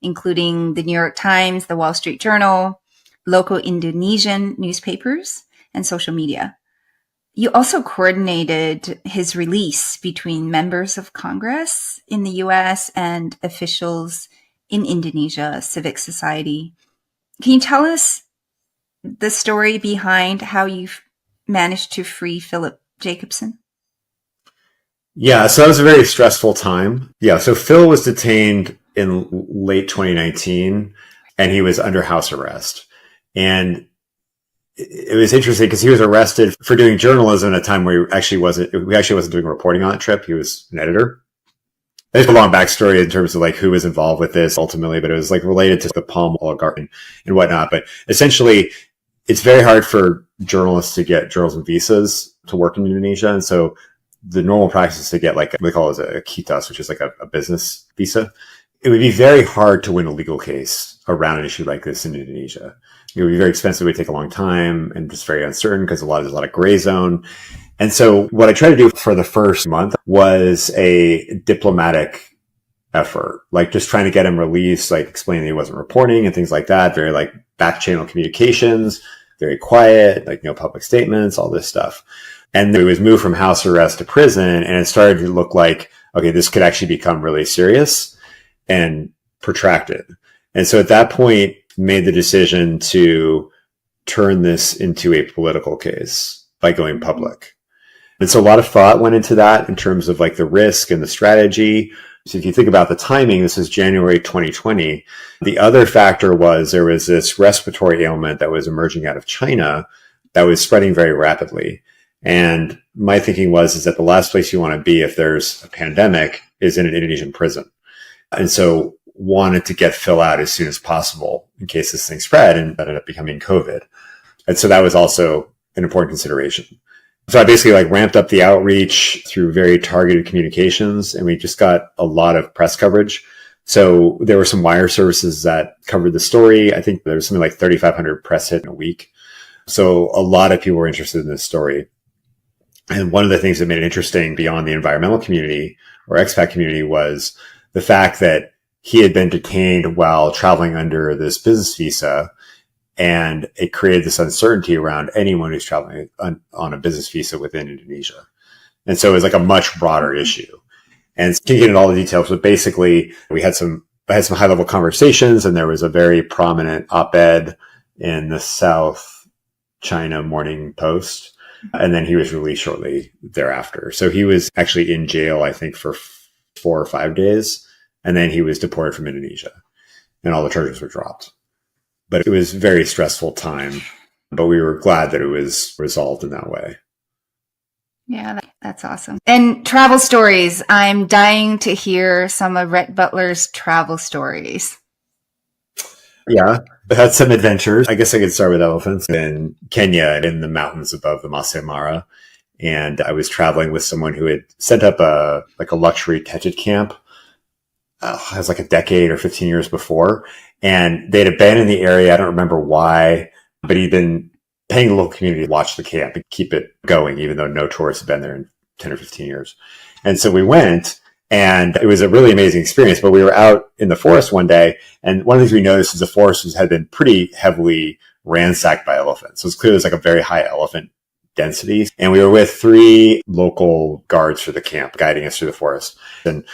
Speaker 1: including the New York Times, the Wall Street Journal, local Indonesian newspapers, and social media. You also coordinated his release between members of Congress in the US and officials in Indonesia, civic society. Can you tell us the story behind how you managed to free Philip Jacobson?
Speaker 2: Yeah, so that was a very stressful time. Yeah, so Phil was detained in late 2019 and he was under house arrest. And it was interesting because he was arrested for doing journalism at a time where he actually wasn't doing reporting on that trip. He was an editor. There's a long backstory in terms of like who was involved with this ultimately, but it was like related to the Palm oligarchy and whatnot. But essentially, it's very hard for journalists to get journalism visas to work in Indonesia. And so the normal practice is to get like, we call it a kitas, which is like a business visa. It would be very hard to win a legal case around an issue like this in Indonesia. It would be very expensive. It would take a long time and just very uncertain because there's a lot of gray zone. And so what I tried to do for the first month was a diplomatic effort, like just trying to get him released, like explaining that he wasn't reporting and things like that. Very like back channel communications, very quiet, like no public statements, all this stuff. And then he was moved from house arrest to prison and it started to look like, okay, this could actually become really serious and protracted. And so at that point, made the decision to turn this into a political case by going public. And so a lot of thought went into that in terms of like the risk and the strategy. So if you think about the timing, this is January 2020. The other factor was there was this respiratory ailment that was emerging out of China that was spreading very rapidly. And my thinking is that the last place you want to be if there's a pandemic is in an Indonesian prison. And so wanted to get Phil out as soon as possible in case this thing spread and that ended up becoming COVID. And so that was also an important consideration. So I basically like ramped up the outreach through very targeted communications and we just got a lot of press coverage. So there were some wire services that covered the story. I think there was something like 3,500 press hit in a week. So a lot of people were interested in this story. And one of the things that made it interesting beyond the environmental community or expat community was the fact that he had been detained while traveling under this business visa. And it created this uncertainty around anyone who's traveling on a business visa within Indonesia. And so it was like a much broader issue. And can't get into all the details, but basically I had some high level conversations and there was a very prominent op-ed in the South China Morning Post. And then he was released shortly thereafter. So he was actually in jail, I think, for 4 or 5 days. And then he was deported from Indonesia and all the charges were dropped. But it was a very stressful time, but we were glad that it was resolved in that way.
Speaker 1: Yeah, that's awesome. And travel stories. I'm dying to hear some of Rhett Butler's travel stories.
Speaker 2: Yeah, I had some adventures. I guess I could start with elephants in Kenya in the mountains above the Masai Mara. And I was traveling with someone who had set up a luxury tented camp. It was like a decade or 15 years before. And they'd abandoned the area. I don't remember why, but he'd been paying the local community to watch the camp and keep it going, even though no tourists had been there in 10 or 15 years. And so we went, and it was a really amazing experience. But we were out in the forest one day, and one of the things we noticed is the forest had been pretty heavily ransacked by elephants. So it's clear there's like a very high elephant density. And we were with 3 local guards for the camp guiding us through the forest. And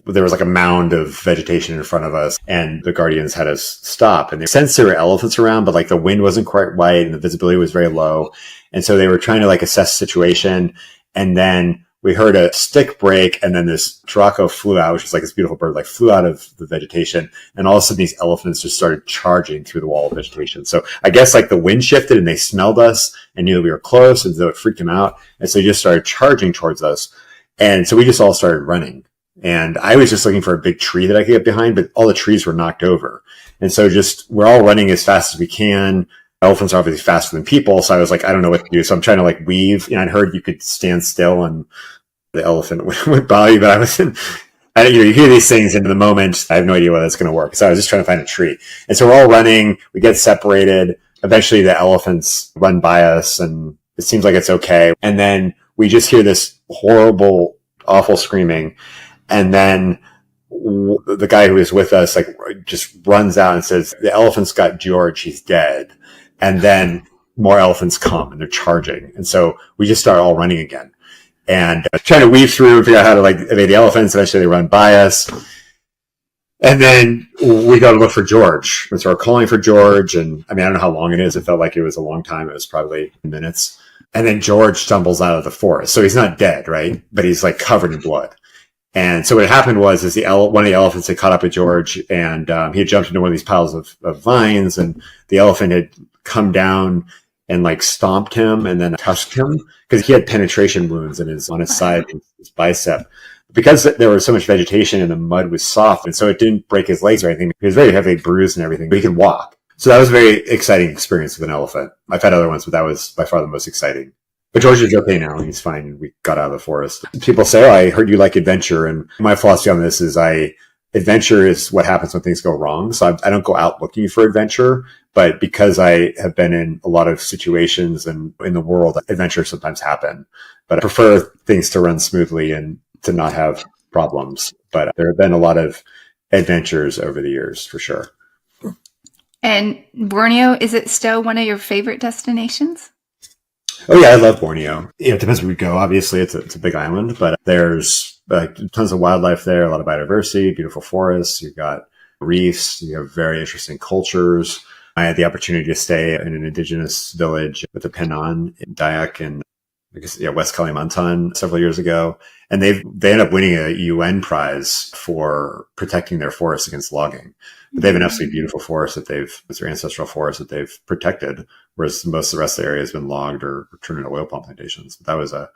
Speaker 2: there was like a mound of vegetation in front of us, and the guardians had us stop. And they sensed there were elephants around, but like the wind wasn't quite right and the visibility was very low. And so they were trying to like assess the situation. And then we heard a stick break, and then this Draco flew out, which is like this beautiful bird, like flew out of the vegetation. And all of a sudden these elephants just started charging through the wall of vegetation. So I guess like the wind shifted and they smelled us and knew that we were close, and so it freaked them out. And so they just started charging towards us. And so we just all started running. And I was just looking for a big tree that I could get behind, but all the trees were knocked over. And so just, we're all running as fast as we can. Elephants are obviously faster than people. So I was like, I don't know what to do. So I'm trying to like weave. I'd heard you could stand still and the elephant would bother you, but I was you hear these things into the moment. I have no idea whether that's going to work. So I was just trying to find a tree. And so we're all running. We get separated. Eventually the elephants run by us, and it seems like it's okay. And then we just hear this horrible, awful screaming. And then the guy who was with us like just runs out and says, "The elephant's got George. He's dead." And then more elephants come and they're charging. And so we just start all running again and trying to weave through and figure out how to like evade the elephants. Eventually they run by us. And then we go to look for George. And so we're calling for George. And I mean, I don't know how long it is. It felt like it was a long time. It was probably minutes. And then George stumbles out of the forest. So he's not dead, right? But he's like covered in blood. And so what happened was one of the elephants had caught up with George, and he had jumped into one of these piles of vines, and the elephant had come down and like stomped him and then tusked him because he had penetration wounds on his side, his bicep. Because there was so much vegetation and the mud was soft, and so it didn't break his legs or anything. He was very heavily bruised and everything, but he could walk. So that was a very exciting experience with an elephant. I've had other ones, but that was by far the most exciting. But George is okay now. He's fine. We got out of the forest. People say, "Oh, I heard you like adventure." And my philosophy on this is adventure is what happens when things go wrong. So I don't go out looking for adventure, but because I have been in a lot of situations and in the world, adventures sometimes happen. But I prefer things to run smoothly and to not have problems. But there have been a lot of adventures over the years, for sure.
Speaker 1: And Borneo, is it still one of your favorite destinations?
Speaker 2: Oh yeah, I love Borneo. It depends where we go. Obviously, it's a big island, but there's tons of wildlife there, a lot of biodiversity, beautiful forests. You've got reefs. You have very interesting cultures. I had the opportunity to stay in an indigenous village with the Penan in Dayak in West Kalimantan several years ago, and they ended up winning a UN prize for protecting their forests against logging. But they have an absolutely beautiful forest it's their ancestral forest that they've protected, whereas most of the rest of the area has been logged or turned into oil palm plantations. But that was an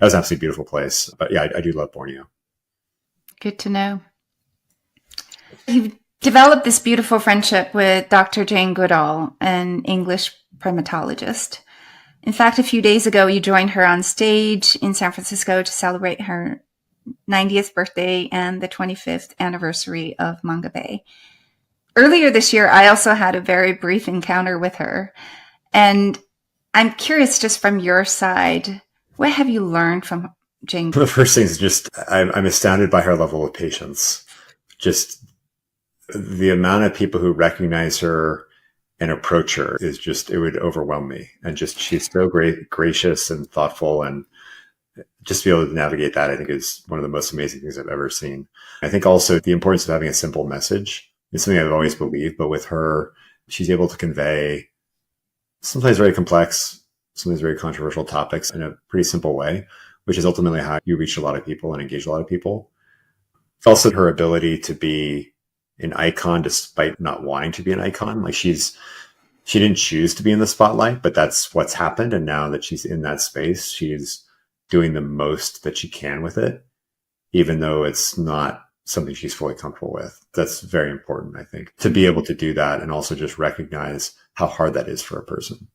Speaker 2: absolutely beautiful place. But yeah, I do love Borneo.
Speaker 1: Good to know. You've developed this beautiful friendship with Dr. Jane Goodall, an English primatologist. In fact, a few days ago, you joined her on stage in San Francisco to celebrate her 90th birthday and the 25th anniversary of Mongabay. Earlier this year, I also had a very brief encounter with her. And I'm curious, just from your side, what have you learned from Jane?
Speaker 2: The first thing is just, I'm astounded by her level of patience. Just the amount of people who recognize her and approach her is just, it would overwhelm me. And just, she's so gracious and thoughtful, and just to be able to navigate that, I think is one of the most amazing things I've ever seen. I think also the importance of having a simple message is something I've always believed, but with her, she's able to convey sometimes very complex, sometimes very controversial topics in a pretty simple way, which is ultimately how you reach a lot of people and engage a lot of people. Also, her ability to be an icon despite not wanting to be an icon. Like she didn't choose to be in the spotlight, but that's what's happened. And now that she's in that space, she's doing the most that she can with it, even though it's not something she's fully comfortable with. That's very important, I think, to be able to do that and also just recognize how hard that is for a person.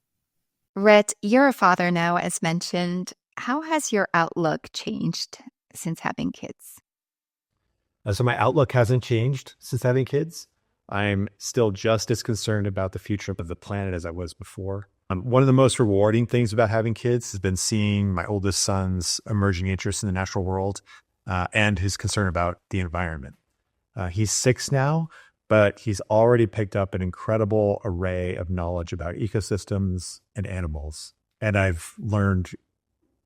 Speaker 3: Rhett, you're a father now, as mentioned. How has your outlook changed since having kids?
Speaker 4: So my outlook hasn't changed since having kids. I'm still just as concerned about the future of the planet as I was before. One of the most rewarding things about having kids has been seeing my oldest son's emerging interest in the natural world and his concern about the environment. He's 6 now, but he's already picked up an incredible array of knowledge about ecosystems and animals. And I've learned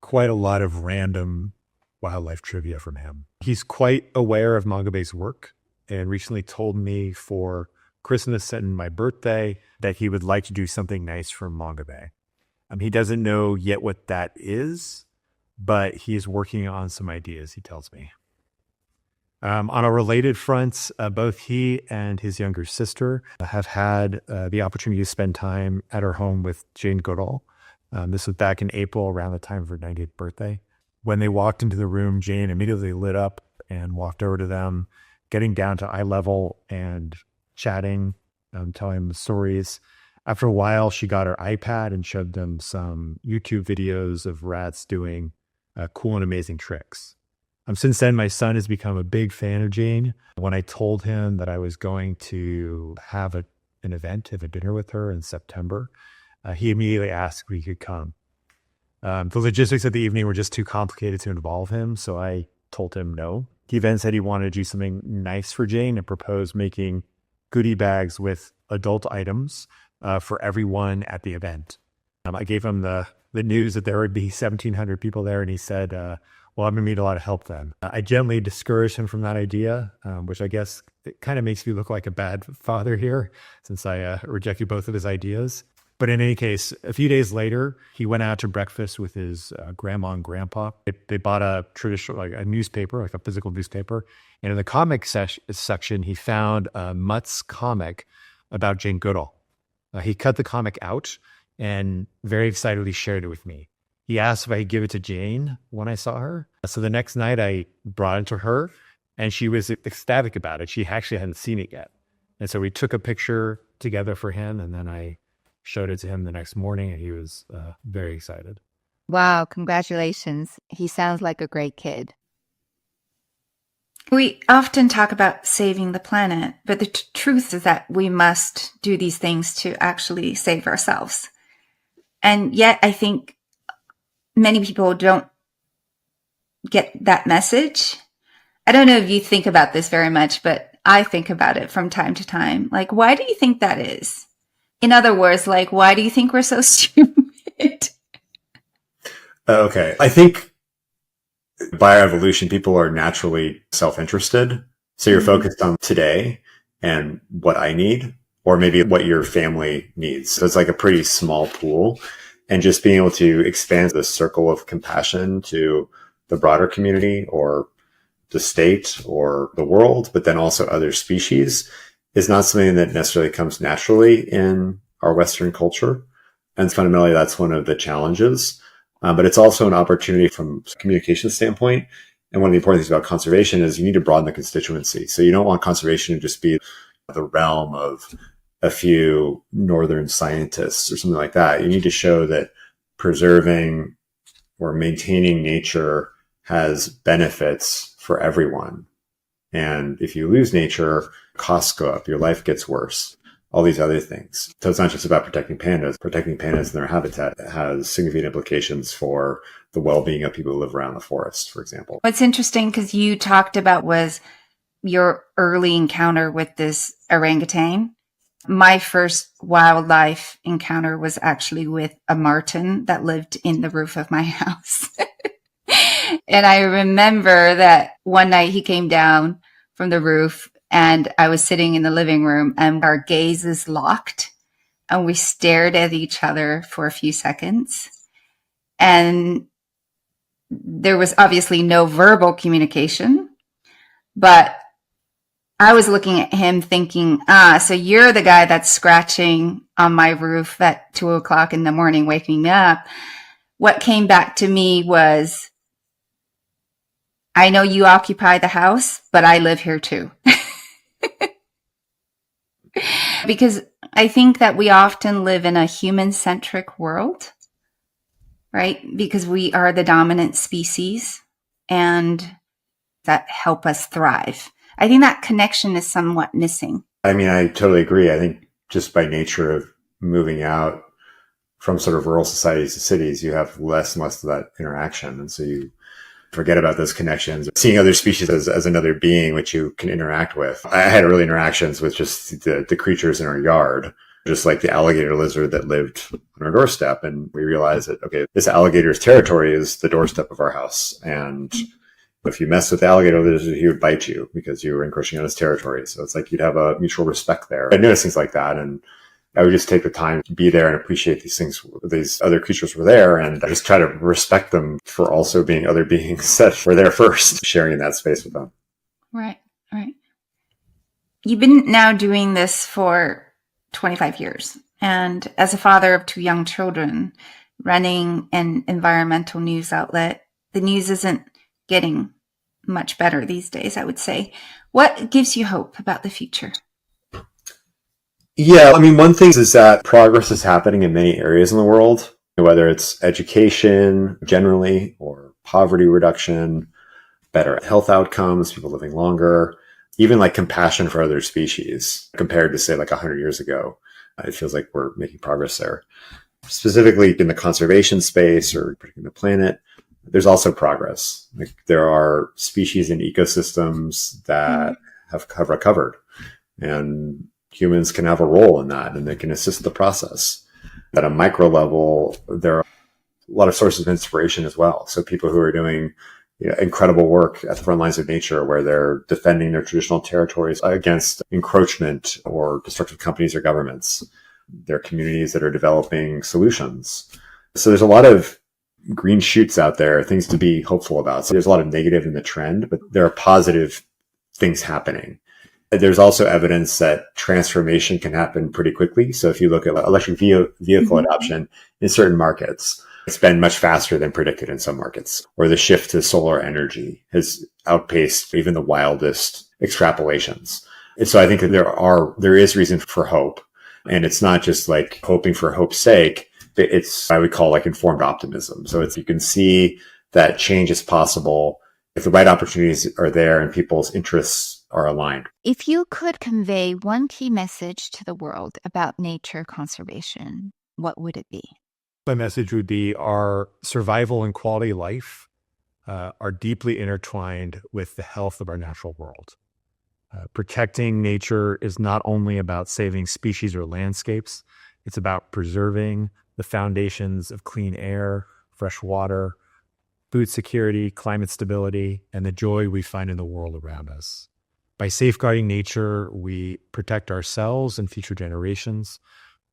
Speaker 4: quite a lot of random wildlife trivia from him. He's quite aware of Mongabay's work and recently told me for Christmas and my birthday that he would like to do something nice for Mongabay. He doesn't know yet what that is, but he is working on some ideas, he tells me. On a related front, both he and his younger sister have had the opportunity to spend time at our home with Jane Goodall. This was back in April, around the time of her 90th birthday. When they walked into the room, Jane immediately lit up and walked over to them, getting down to eye level and chatting, telling them stories. After a while, she got her iPad and showed them some YouTube videos of rats doing cool and amazing tricks. Since then, my son has become a big fan of Jane. When I told him that I was going to have an event, have a dinner with her in September, he immediately asked if he could come. The logistics of the evening were just too complicated to involve him, so I told him no. He then said he wanted to do something nice for Jane and proposed making goodie bags with adult items for everyone at the event. I gave him the news that there would be 1,700 people there, and he said, well, I'm going to need a lot of help then. I gently discouraged him from that idea, which I guess it kind of makes me look like a bad father here since I rejected both of his ideas. But in any case, a few days later, he went out to breakfast with his grandma and grandpa. They bought a traditional, like a newspaper, like a physical newspaper. And in the comic section, he found a Mutt's comic about Jane Goodall. He cut the comic out and very excitedly shared it with me. He asked if I could give it to Jane when I saw her. So the next night I brought it to her and she was ecstatic about it. She actually hadn't seen it yet. And so we took a picture together for him and then I showed it to him the next morning and he was very excited.
Speaker 3: Wow, congratulations. He sounds like a great kid.
Speaker 1: We often talk about saving the planet, but the truth is that we must do these things to actually save ourselves. And yet I think many people don't get that message. I don't know if you think about this very much, but I think about it from time to time. Like, why do you think that is? In other words, like, why do you think we're so stupid?
Speaker 2: Okay. I think by evolution, people are naturally self-interested. So you're focused on today and what I need, or maybe what your family needs. So it's like a pretty small pool. And just being able to expand the circle of compassion to the broader community or the state or the world, but then also other species is not something that necessarily comes naturally in our Western culture. And fundamentally, that's one of the challenges. But it's also an opportunity from a communication standpoint. And one of the important things about conservation is you need to broaden the constituency. So you don't want conservation to just be the realm of a few northern scientists or something like that. You need to show that preserving or maintaining nature has benefits for everyone. And if you lose nature, costs go up, your life gets worse, all these other things. So it's not just about protecting pandas. Protecting pandas and their habitat has significant implications for the well-being of people who live around the forest, for example.
Speaker 1: What's interesting, because you talked about was your early encounter with this orangutan. My first wildlife encounter was actually with a marten that lived in the roof of my house. And I remember that one night he came down from the roof and I was sitting in the living room and our gazes locked and we stared at each other for a few seconds. And there was obviously no verbal communication, but I was looking at him thinking, so you're the guy that's scratching on my roof at 2:00 in the morning, waking me up. What came back to me was, I know you occupy the house, but I live here too. Because I think that we often live in a human-centric world, right? Because we are the dominant species and that help us thrive. I think that connection is somewhat missing.
Speaker 2: I mean, I totally agree. I think just by nature of moving out from sort of rural societies to cities, you have less and less of that interaction. And so you forget about those connections, seeing other species as another being which you can interact with. I had early interactions with just the creatures in our yard, just like the alligator lizard that lived on our doorstep. And we realized that, okay, this alligator's territory is the doorstep of our house. And if you mess with the alligator lizard, he would bite you because you were encroaching on his territory. So it's like you'd have a mutual respect there. I noticed things like that. And I would just take the time to be there and appreciate these things. These other creatures were there, and I just try to respect them for also being other beings that were there first, sharing in that space with them.
Speaker 1: Right, right. You've been now doing this for 25 years. And as a father of 2 young children, running an environmental news outlet, the news isn't getting much better these days, I would say. What gives you hope about the future?
Speaker 2: Yeah, I mean, one thing is that progress is happening in many areas in the world, whether it's education generally or poverty reduction, better health outcomes, people living longer, even like compassion for other species compared to say like 100 years ago. It feels like we're making progress there. Specifically in the conservation space or protecting the planet, there's also progress. Like there are species and ecosystems that have recovered, and humans can have a role in that, and they can assist the process. At a micro level, there are a lot of sources of inspiration as well. So people who are doing incredible work at the front lines of nature, where they're defending their traditional territories against encroachment or destructive companies or governments. There are communities that are developing solutions. So there's a lot of green shoots out there, things to be hopeful about. So there's a lot of negative in the trend, but there are positive things happening. There's also evidence that transformation can happen pretty quickly. So if you look at electric vehicle adoption in certain markets, it's been much faster than predicted in some markets, or the shift to solar energy has outpaced even the wildest extrapolations. And so I think that there is reason for hope. And it's not just like hoping for hope's sake. It's, I would call like informed optimism. So you can see that change is possible if the right opportunities are there and people's interests are aligned.
Speaker 3: If you could convey one key message to the world about nature conservation, what would it be?
Speaker 4: My message would be our survival and quality of life are deeply intertwined with the health of our natural world. Protecting nature is not only about saving species or landscapes, it's about preserving the foundations of clean air, fresh water, food security, climate stability, and the joy we find in the world around us. By safeguarding nature, we protect ourselves and future generations,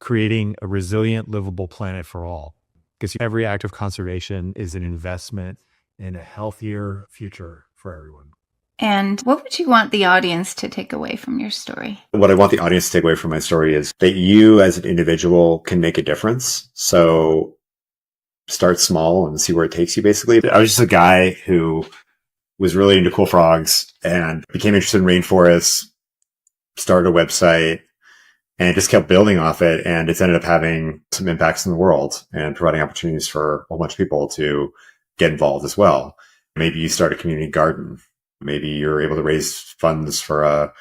Speaker 4: creating a resilient, livable planet for all. Because every act of conservation is an investment in a healthier future for everyone.
Speaker 1: And what would you want the audience to take away from your story?
Speaker 2: What I want the audience to take away from my story is that you as an individual can make a difference. So start small and see where it takes you, basically. I was just a guy who was really into cool frogs and became interested in rainforests, started a website, and just kept building off it. And it's ended up having some impacts in the world and providing opportunities for a whole bunch of people to get involved as well. Maybe you start a community garden. Maybe you're able to raise funds for a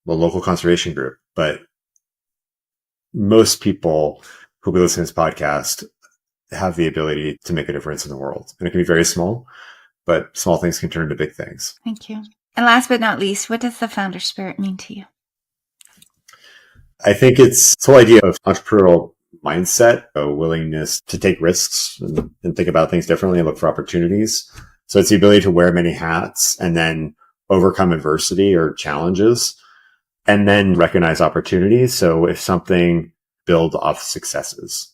Speaker 2: local conservation group. But most people who will be listening to this podcast have the ability to make a difference in the world. And it can be very small, but small things can turn into big things.
Speaker 1: Thank you. And last but not least, what does the founder spirit mean to you?
Speaker 2: I think it's this whole idea of entrepreneurial mindset, a willingness to take risks and think about things differently and look for opportunities. So it's the ability to wear many hats and then overcome adversity or challenges and then recognize opportunities. So if something builds off successes,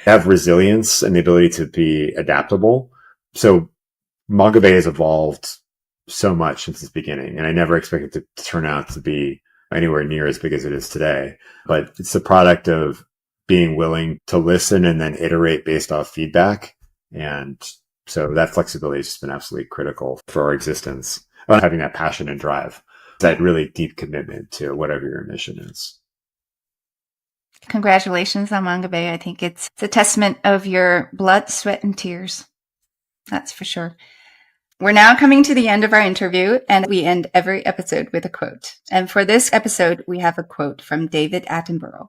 Speaker 2: have resilience and the ability to be adaptable. So Mongabay has evolved so much since its beginning, and I never expected it to turn out to be anywhere near as big as it is today. But it's the product of being willing to listen and then iterate based off feedback. And so that flexibility has just been absolutely critical for our existence. Having that passion and drive, that really deep commitment to whatever your mission is.
Speaker 1: Congratulations on Mongabay. I think it's a testament of your blood, sweat, and tears. That's for sure. We're now coming to the end of our interview, and we end every episode with a quote. And for this episode, we have a quote from David Attenborough,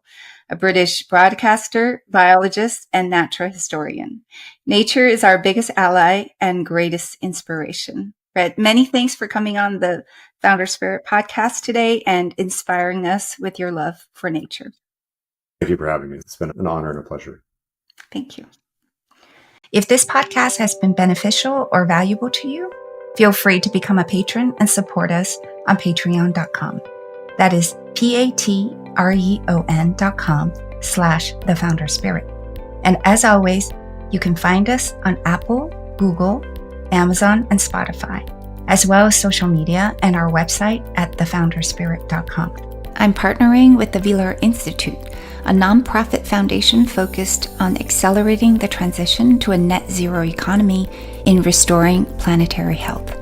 Speaker 1: a British broadcaster, biologist, and natural historian. Nature is our biggest ally and greatest inspiration. Rhett, many thanks for coming on the Founder Spirit podcast today and inspiring us with your love for nature.
Speaker 2: Thank you for having me. It's been an honor and a pleasure.
Speaker 1: Thank you. If this podcast has been beneficial or valuable to you, feel free to become a patron and support us on patreon.com. That is patreon.com/thefounderspirit. And as always, you can find us on Apple, Google, Amazon, and Spotify, as well as social media and our website at thefounderspirit.com. I'm partnering with the Wheeler Institute, a nonprofit foundation focused on accelerating the transition to a net zero economy in restoring planetary health.